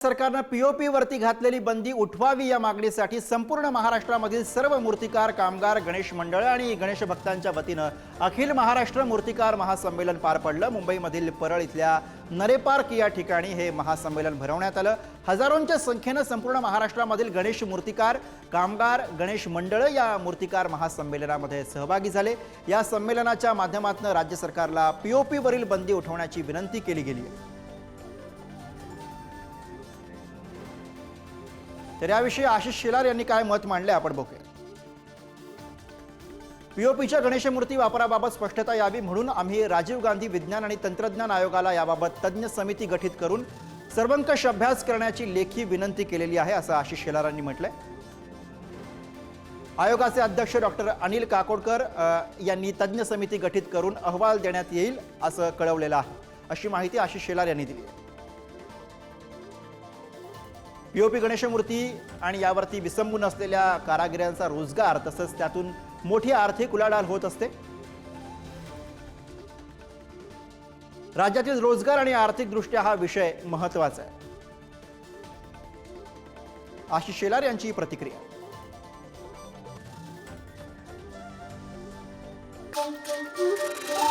सरकारने पीओपी वरती घातलेली बंदी उठवावी या मागणीसाठी संपूर्ण महाराष्ट्रामधील सर्व मूर्तिकार कामगार गणेश मंडळ आणि गणेश भक्तांच्या वतीने अखिल महाराष्ट्र मूर्तिकार महासंमेलन पार पडलं। मुंबईमधील परळ इथल्या नरे पार्क या ठिकाणी हे महासंमेलन भरवण्यात आलं। हजारोंच्या संख्येने संपूर्ण महाराष्ट्रामधील गणेश मूर्तिकार कामगार गणेश मंडळ या मूर्तिकार महासंमेलनामध्ये सहभागी झाले। या संमेलनाच्या माध्यमातून राज्य सरकारला पीओपी वरील बंदी उठवण्याची विनंती केली गेली आहे। तर याविषयी आशिष शेलार यांनी काय मत मांडले आपण बघूया। पीओपीच्या गणेश मूर्ती वापराबाबत स्पष्टता यावी म्हणून आम्ही राजीव गांधी विज्ञान आणि तंत्रज्ञान आयोगाला याबाबत तज्ञ समिती गठीत करून सर्वंकष अभ्यास करण्याची लेखी विनंती केलेली आहे असं आशिष शेलार यांनी म्हटलंय। आयोगाचे अध्यक्ष डॉक्टर अनिल काकोडकर यांनी तज्ञ समिती गठीत करून अहवाल देण्यात येईल असं कळवलेलं आहे, अशी माहिती आशिष शेलार यांनी दिली आहे। पीओपी गणेश मूर्ती आणि यावरती विसंबून असलेल्या कारागिरांचा रोजगार तसंच त्यातून मोठी आर्थिक उलाढाल होत असते। राज्यातील रोजगार आणि आर्थिक दृष्ट्या हा विषय महत्त्वाचा आहे। आशिष शेलार यांची प्रतिक्रिया। Thank you.